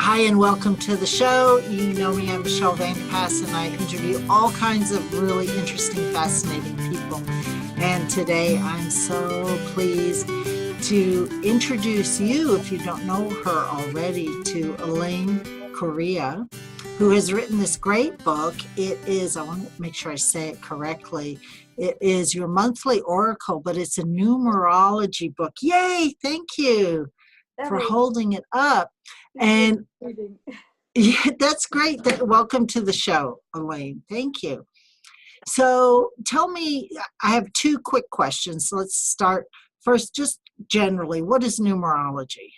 Hi, and welcome to the show. You know me, I'm Michelle Vanderpass, and I interview all kinds of really interesting, fascinating people. And today I'm so pleased to introduce you, if you don't know her already, to Elaine Correa, who has written this great book. It is, I want to make sure I say it correctly, it is your monthly oracle, but it's a numerology book. Yay, thank you for holding it up. And yeah, that's great. Welcome to the show, Elaine. Thank you. So tell me, I have two quick questions. Let's start first, just generally, what is numerology?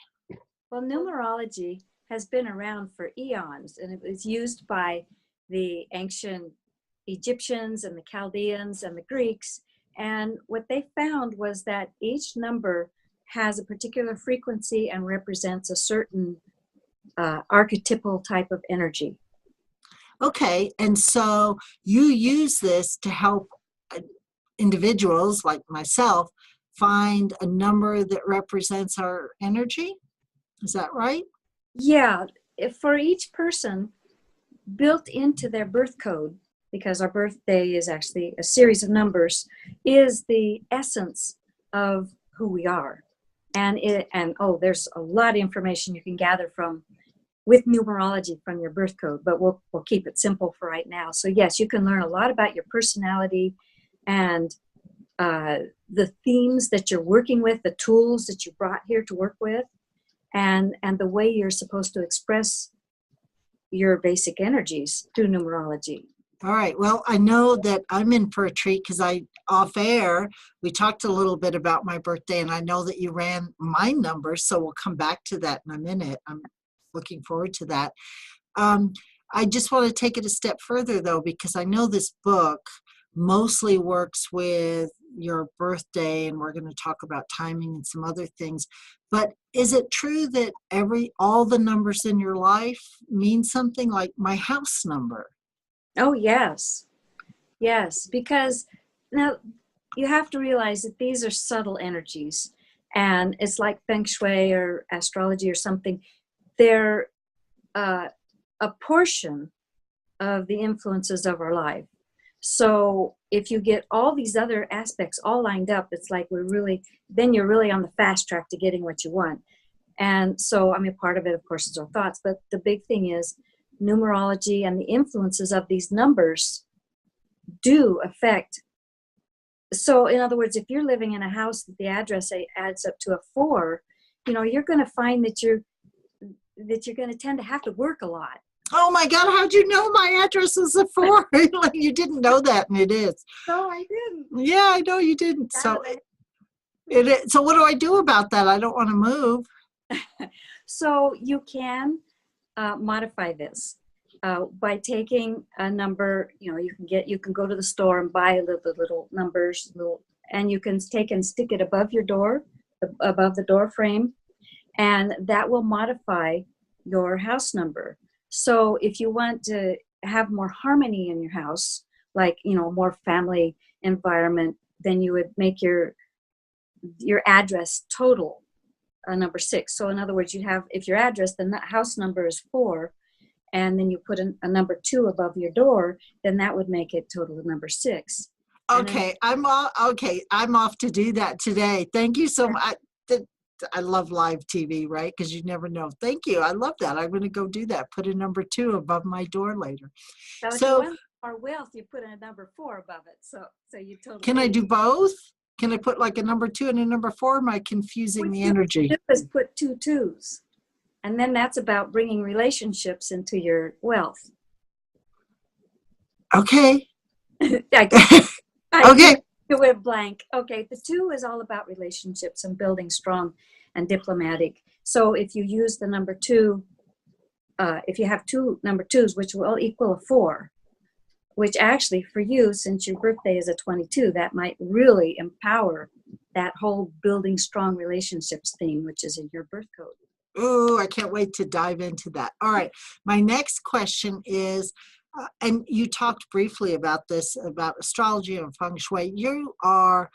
Well, numerology has been around for eons, and it was used by the ancient Egyptians and the Chaldeans and the Greeks. And what they found was that each number has a particular frequency and represents a certain archetypal type of energy. Okay, and so you use this to help individuals like myself find a number that represents our energy? Is that right? Yeah, for each person, built into their birth code, because our birthday is actually a series of numbers, is the essence of who we are. And there's a lot of information you can gather with numerology from your birth code, but we'll keep it simple for right now. So yes, you can learn a lot about your personality and the themes that you're working with, the tools that you brought here to work with, and the way you're supposed to express your basic energies through numerology. All right. Well, I know that I'm in for a treat because off air, we talked a little bit about my birthday, and I know that you ran my numbers, so we'll come back to that in a minute. I'm looking forward to that. I just want to take it a step further, though, because I know this book mostly works with your birthday, and we're going to talk about timing and some other things. But is it true that all the numbers in your life mean something, like my house number? Oh, yes. Yes, because now you have to realize that these are subtle energies, and it's like feng shui or astrology or something. They're a portion of the influences of our life. So if you get all these other aspects all lined up, it's like then you're really on the fast track to getting what you want. And so, I mean, part of it, of course, is our thoughts, but the big thing is numerology and the influences of these numbers do affect. So in other words, if you're living in a house that the address adds up to a 4, you're going to find that you're going to tend to have to work a lot. Oh my God, how'd you know my address is a 4? You didn't know that, and it is. No, I didn't. Yeah, I know you didn't. So so what do I do about that? I don't want to move. So you can modify this by taking a number. You can go to the store and buy the little numbers, and you can take and stick it above your door, above the door frame, and that will modify your house number. So if you want to have more harmony in your house, like more family environment, then you would make your address total number 6. So in other words, if your address, the house number is 4, and then you put a number 2 above your door, then that would make it total number 6. Okay, I'm off to do that today. Thank you so much. I love live TV, right? Because you never know. Thank you. I love that. I'm going to go do that. Put a number 2 above my door later. So if you want more wealth, you put a number 4 above it. So you totally. Can I do both? Can I put like a number 2 and a number 4? Am I confusing the energy? What you do is put 2 2s, and then that's about bringing relationships into your wealth. Okay. Okay. You went blank. Okay, the 2 is all about relationships and building strong and diplomatic. So if you use the number 2, if you have 2 number 2s, which will equal a 4, which actually for you, since your birthday is a 22, that might really empower that whole building strong relationships theme, which is in your birth code. Oh, I can't wait to dive into that. All right. My next question is, and you talked briefly about this, about astrology and feng shui. You are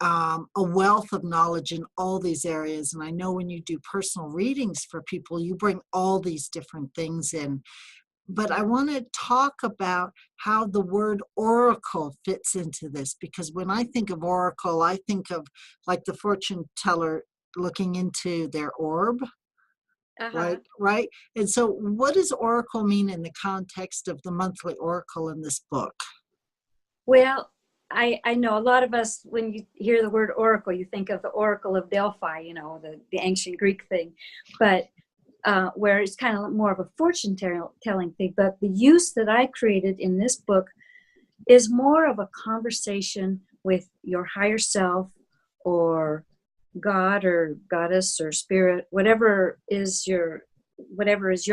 a wealth of knowledge in all these areas. And I know when you do personal readings for people, you bring all these different things in. But I want to talk about how the word oracle fits into this, because when I think of oracle, I think of like the fortune teller looking into their orb, Uh-huh. right? And so what does oracle mean in the context of the monthly oracle in this book? Well, I know a lot of us, when you hear the word oracle, you think of the Oracle of Delphi, the ancient Greek thing, but where it's kind of more of a fortune telling thing. But the use that I created in this book is more of a conversation with your higher self, or God or goddess or spirit, whatever is your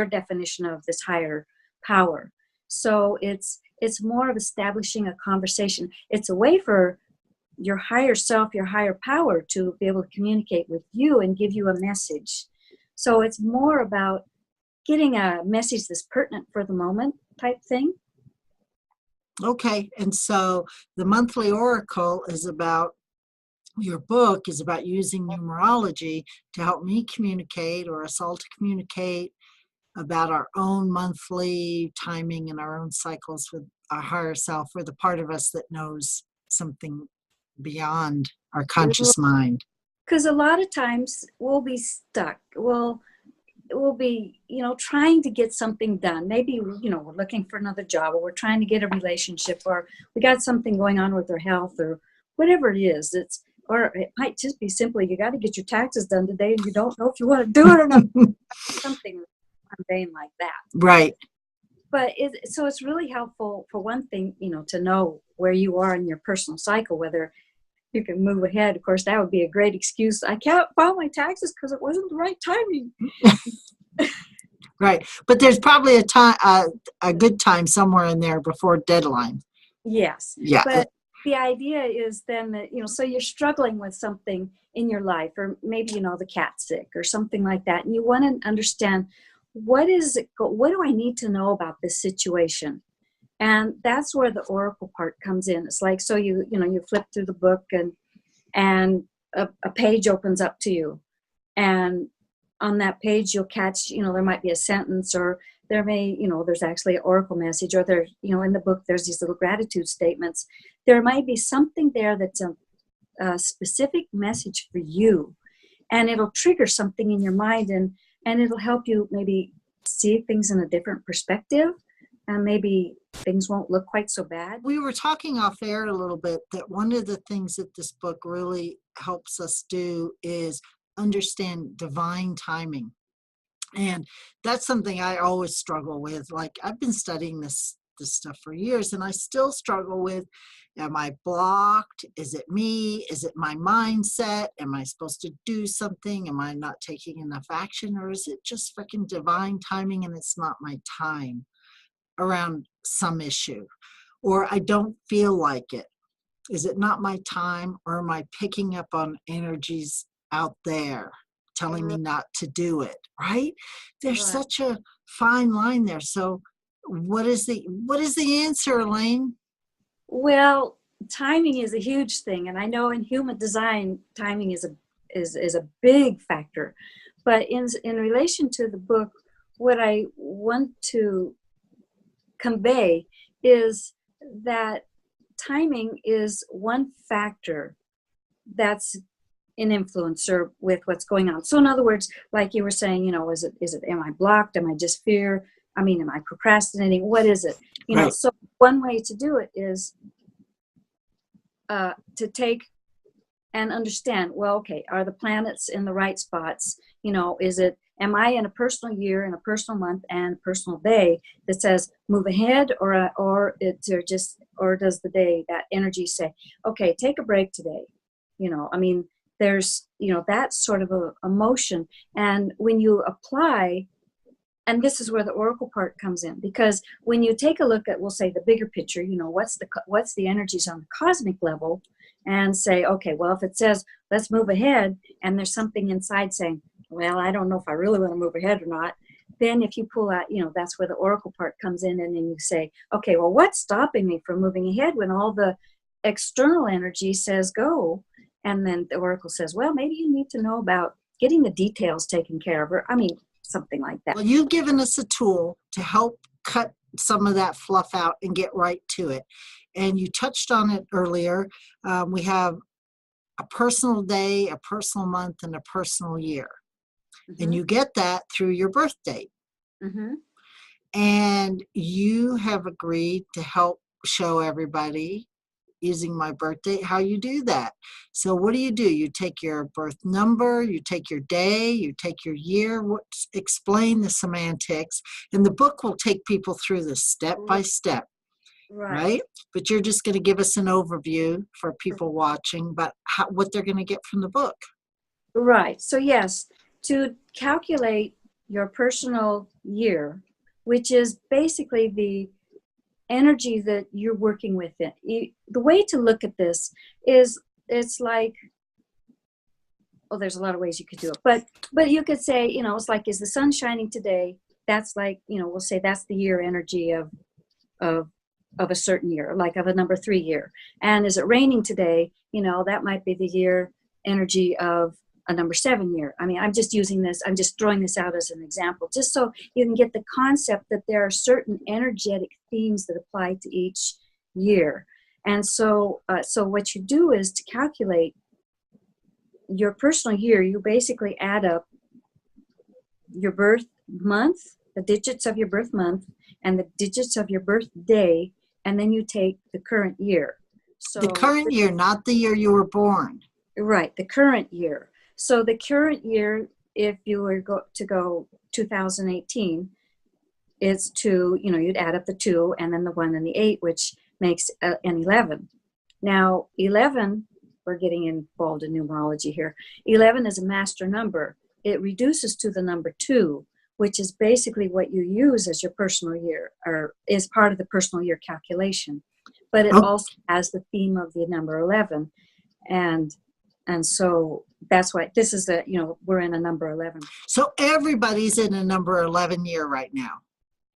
definition of this higher power. So it's more of establishing a conversation. It's a way for your higher self, your higher power, to be able to communicate with you and give you a message. So it's more about getting a message that's pertinent for the moment type thing. Okay, and so the monthly oracle is about, your book is about using numerology to help me communicate, or us all to communicate about our own monthly timing and our own cycles with our higher self, or the part of us that knows something beyond our conscious mind. Because a lot of times we'll be stuck. We'll be, trying to get something done. Maybe, we're looking for another job, or we're trying to get a relationship, or we got something going on with our health, or whatever it is. Or it might just be simply, you got to get your taxes done today and you don't know if you want to do it or not. Something mundane like that. Right. But so it's really helpful, for one thing, to know where you are in your personal cycle, whether you can move ahead. Of course, that would be a great excuse. I can't file my taxes because it wasn't the right timing. Right. But there's probably a good time somewhere in there before deadline. Yes. Yeah. But the idea is then that, so you're struggling with something in your life, or maybe, the cat's sick or something like that. And you want to understand, what do I need to know about this situation? And that's where the oracle part comes in. It's like, so you flip through the book, and a page opens up to you. And on that page, you'll catch, there might be a sentence, or there may, there's actually an oracle message, or there, in the book, there's these little gratitude statements. There might be something there that's a specific message for you, and it'll trigger something in your mind, and it'll help you maybe see things in a different perspective, and maybe things won't look quite so bad. We were talking off air a little bit that one of the things that this book really helps us do is understand divine timing. And that's something I always struggle with. Like, I've been studying this stuff for years, and I still struggle with, am I blocked? Is it me? Is it my mindset? Am I supposed to do something? Am I not taking enough action? Or is it just freaking divine timing and it's not my time around some issue? Or I don't feel like it. Is it not my time, or am I picking up on energies out there telling me not to do it? Right? There's such a fine line there. So what is the answer, Elaine? Well, timing is a huge thing, and I know in human design, timing is a big factor. But in relation to the book, what I want to convey is that timing is one factor that's an influencer with what's going on. So in other words, like you were saying, am I blocked? Am I just fear? Am I procrastinating? What is it? Right. So one way to do it is to take and understand, well, okay, are the planets in the right spots? Am I in a personal year, in a personal month, and a personal day that says move ahead, or does the day, that energy say, okay, take a break today? There's, that sort of a emotion. And when you apply, and this is where the oracle part comes in, because when you take a look at, we'll say, the bigger picture, what's the energies on the cosmic level, and say, okay, well, if it says let's move ahead, and there's something inside saying, well, I don't know if I really want to move ahead or not, then if you pull out, that's where the oracle part comes in, and then you say, okay, well, what's stopping me from moving ahead when all the external energy says go? And then the oracle says, well, maybe you need to know about getting the details taken care of, or I mean, something like that. Well, you've given us a tool to help cut some of that fluff out and get right to it. And you touched on it earlier. We have a personal day, a personal month, and a personal year. And you get that through your birth date. And you have agreed to help show everybody using my birth date how you do that. So what do? You take your birth number, you take your day, you take your year. Explain the semantics, and the book will take people through this step by step. Right? But you're just going to give us an overview for people watching about what they're going to get from the book. Right. So yes, to calculate your personal year, which is basically the energy that you're working with. The way to look at this is, it's like, well, there's a lot of ways you could do it, but you could say, it's like, is the sun shining today? That's like, we'll say that's the year energy of a certain year, like of a number 3 year. And is it raining today? That might be the year energy of a number 7 year. I mean, I'm just throwing this out as an example, just so you can get the concept that there are certain energetic themes that apply to each year. And so what you do is, to calculate your personal year, you basically add up your birth month, the digits of your birth month, and the digits of your birth day, and then you take the current year. So the current year, not the year you were born. Right, the current year. So the current year, if you were to go 2018, it's 2, you'd add up the 2 and then the 1 and the 8, which makes an 11. Now, 11, we're getting involved in numerology here. 11 is a master number. It reduces to the number 2, which is basically what you use as your personal year, or is part of the personal year calculation. But it also has the theme of the number 11. And so that's why this is we're in a number 11. So everybody's in a number 11 year right now.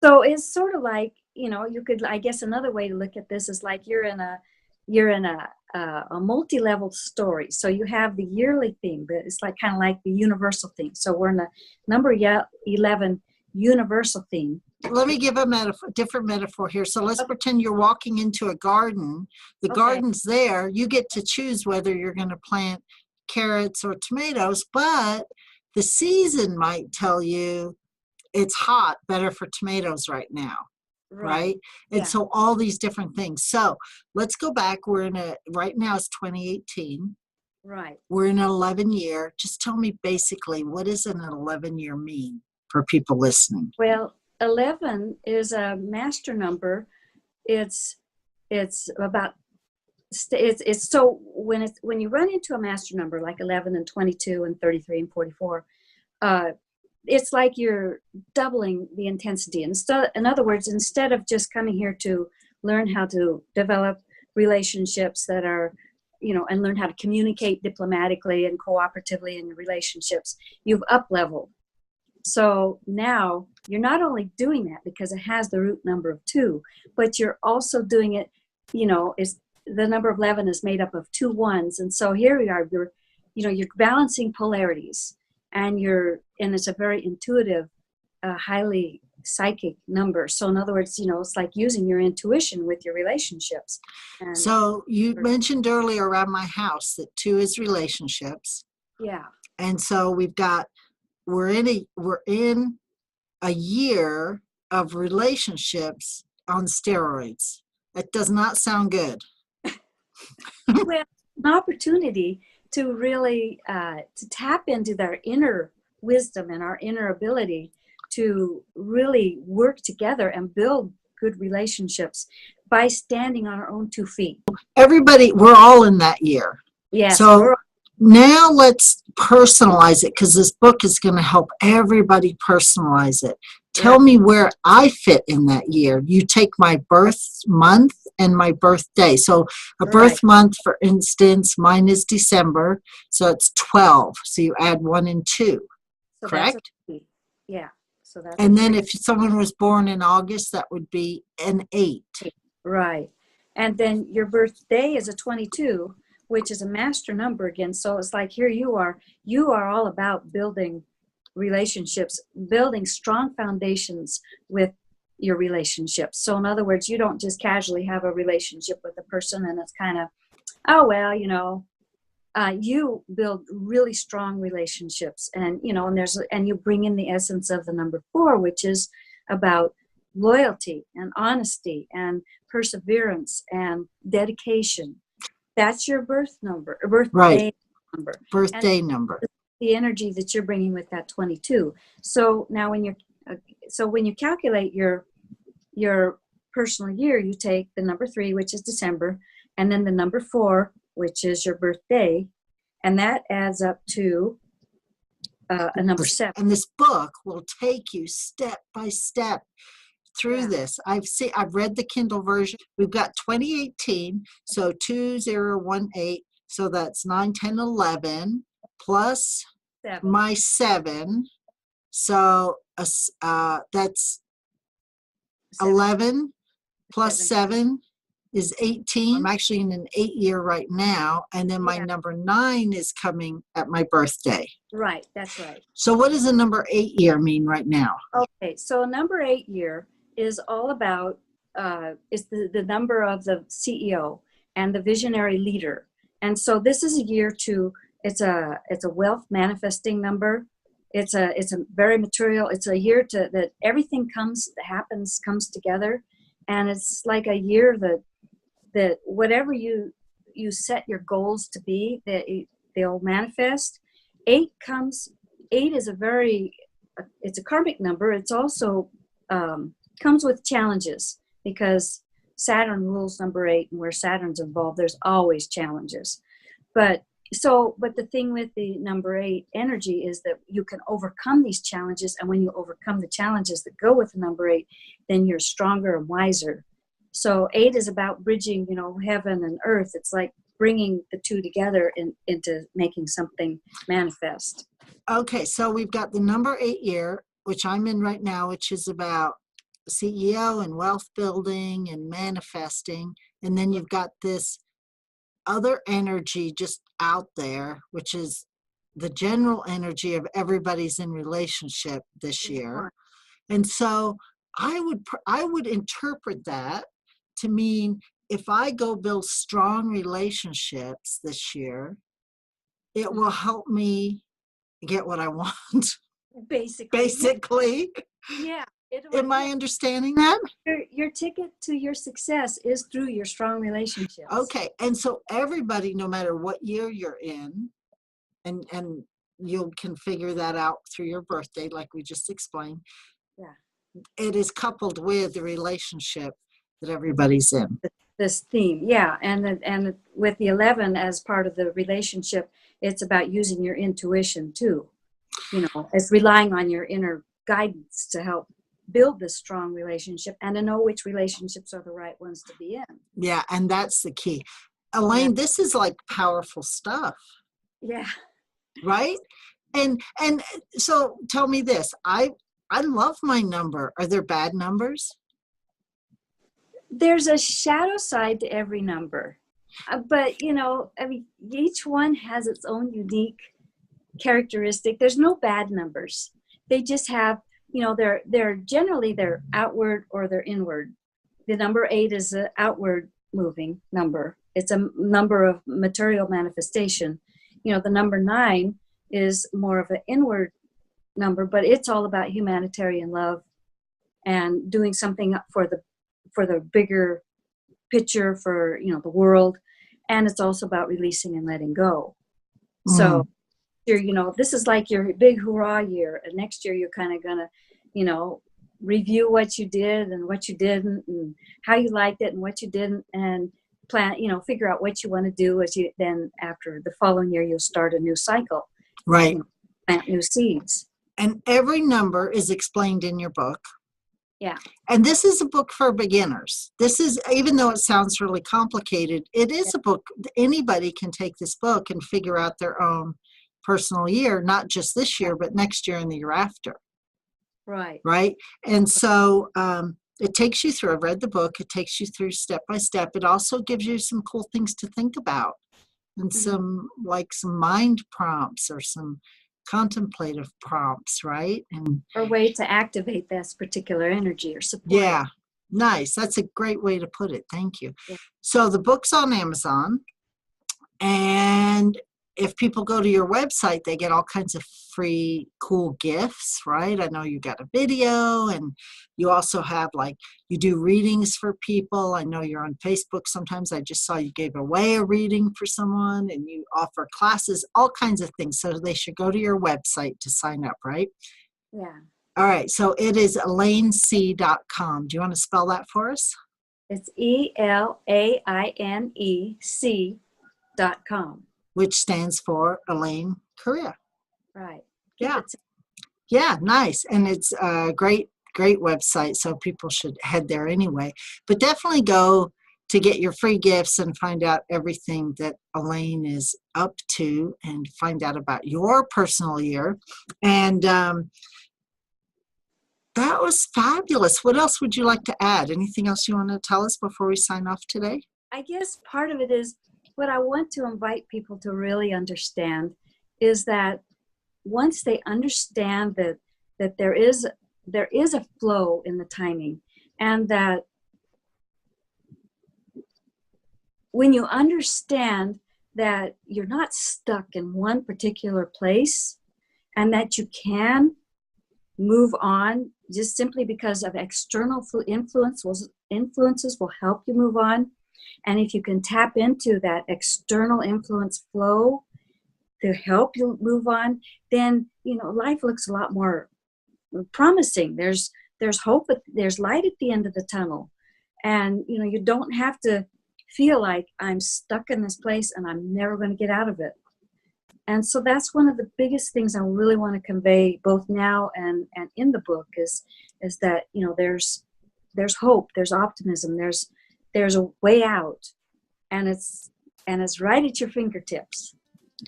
So it's sort of like, you could, I guess another way to look at this is like you're in a multi-level story. So you have the yearly theme, but it's like kind of like the universal theme. So we're in the number 11 universal theme. Let me give a different metaphor here. So let's pretend you're walking into a garden. The garden's there. You get to choose whether you're going to plant carrots or tomatoes, but the season might tell you it's hot, better for tomatoes right now. Right? And so all these different things. So let's go back. Right now it's 2018. Right. We're in an 11 year. Just tell me basically, what does an 11 year mean for people listening? Well, 11 is a master number. It's about, it's so when you run into a master number like 11 and 22 and 33 and 44, it's like you're doubling the intensity. In other words, instead of just coming here to learn how to develop relationships that are, and learn how to communicate diplomatically and cooperatively in relationships, you've up-leveled. So now you're not only doing that because it has the root number of 2, but you're also doing it, is the number of 11 is made up of 2 1s. And so here we are, you're balancing polarities, and it's a very intuitive, highly psychic number. So in other words, it's like using your intuition with your relationships. And so you mentioned earlier around my house that 2 is relationships. Yeah. And so we're in a year of relationships on steroids. That does not sound good. Well, an opportunity to really to tap into their inner wisdom and our inner ability to really work together and build good relationships by standing on our own 2 feet. Everybody, we're all in that year. Yes. So now let's personalize it, because this book is going to help everybody personalize it. Tell me where I fit in that year. You take my birth month and my birthday. So a birth month, for instance, mine is December, so it's 12. So you add 1 and 2, so correct? Yeah. So that's and then if someone was born in August, that would be an 8. Right. And then your birthday is a 22, which is a master number again. So it's like, here you are all about building relationships, building strong foundations with your relationships. So in other words, you don't just casually have a relationship with a person and it's kind of, oh, well, you build really strong relationships, and and you bring in the essence of the number 4, which is about loyalty and honesty and perseverance and dedication. That's your birth number, or birthday Right. number. Birthday And number. the energy that you're bringing with that 22. So now when you calculate your personal year, you take the number 3, which is December, and then the number 4, which is your birthday, and that adds up to a number 7. And this book will take you step by step through Yeah. this. I've read the Kindle version. We've got 2018, so 2018, so that's 9, 10, 11 plus 7. my 7, so that's 11 plus 7 is 18. I'm actually in an 8 year right now, and then my number 9 is coming at my birthday. Right, that's right. So what does a number 8 year mean right now? Okay, so a number 8 year is all about is the number of the CEO and the visionary leader. And so this is a year to it's a wealth manifesting number. It's a very material. It's a year that everything comes together, and it's like a year that whatever you set your goals to be, they'll manifest. 8 is it's a karmic number. It's also comes with challenges, because Saturn rules number 8, and where Saturn's involved, there's always challenges. But the thing with the number 8 energy is that you can overcome these challenges, and when you overcome the challenges that go with the number 8, then you're stronger and wiser. So 8 is about bridging, heaven and earth. It's like bringing the two together into making something manifest. Okay, so we've got the number 8 year, which I'm in right now, which is about CEO and wealth building and manifesting. And then you've got this other energy just out there, which is the general energy of everybody's in relationship this year. And so I would interpret that to mean, if I go build strong relationships this year, it will help me get what I want. Basically. Yeah. Am I understanding that? Your ticket to your success is through your strong relationships. Okay. And so everybody, no matter what year you're in, and you can figure that out through your birthday, like we just explained. Yeah. It is coupled with the relationship that everybody's in. This theme, yeah. And with the 11 as part of the relationship, it's about using your intuition too. It's relying on your inner guidance to help build this strong relationship and to know which relationships are the right ones to be in. Yeah, and that's the key. Elaine, this is like powerful stuff. Yeah. Right? And so tell me this. I love my number. Are there bad numbers? There's a shadow side to every number. But, each one has its own unique characteristic. There's no bad numbers. They just have, they're generally they're outward or they're inward. The number 8 is an outward moving number. It's a number of material manifestation. The number 9 is more of an inward number, but it's all about humanitarian love and doing something for the bigger picture, for the world. And it's also about releasing and letting go. So this is like your big hurrah year, and next year you're kind of gonna review what you did and what you didn't, and how you liked it and what you didn't, and plan, figure out what you want to do. Then after the following year, you'll start a new cycle. Right. Plant new seeds. And every number is explained in your book. Yeah. And this is a book for beginners. This is, even though it sounds really complicated, it is a book. Anybody can take this book and figure out their own personal year, not just this year, but next year and the year after. Right. Right. And so it takes you through, I've read the book, it takes you through step by step. It also gives you some cool things to think about and some mind prompts or some contemplative prompts, right? And Or way to activate this particular energy or support yeah, it. nice. That's a great way to put it. Thank you. Yeah. So the book's on Amazon, and if people go to your website, they get all kinds of free, cool gifts, right? I know you got a video, and you also have you do readings for people. I know you're on Facebook sometimes. I just saw you gave away a reading for someone, and you offer classes, all kinds of things. So they should go to your website to sign up, right? Yeah. All right. So it is ElaineC.com. Do you want to spell that for us? It's ELAINEC.com. Which stands for Elaine Korea. Right. Yeah. Yeah, nice. And it's a great website, so people should head there anyway. But definitely go to get your free gifts and find out everything that Elaine is up to and find out about your personal year. And that was fabulous. What else would you like to add? Anything else you want to tell us before we sign off today? I guess part of it is what I want to invite people to really understand is that once they understand that there is a flow in the timing, and that when you understand that you're not stuck in one particular place and that you can move on just simply because of external influences will help you move on. And if you can tap into that external influence flow to help you move on, then life looks a lot more promising. There's hope, but there's light at the end of the tunnel. And you don't have to feel like I'm stuck in this place and I'm never going to get out of it. And so that's one of the biggest things I really want to convey both now and in the book is that there's hope, there's optimism, there's a way out, and it's right at your fingertips.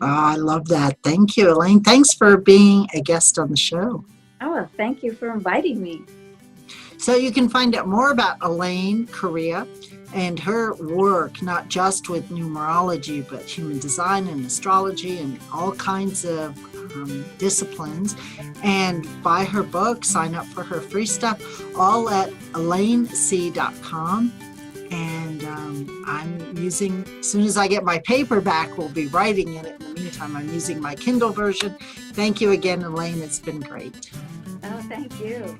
Oh, I love that. Thank you, Elaine. Thanks for being a guest on the show. Oh, thank you for inviting me. So you can find out more about Elaine Korea and her work, not just with numerology, but human design and astrology and all kinds of disciplines. And buy her book, sign up for her free stuff, all at ElaineC.com. And I'm using, as soon as I get my paperback, we'll be writing in it. In the meantime, I'm using my Kindle version. Thank you again, Elaine. It's been great. Oh, thank you.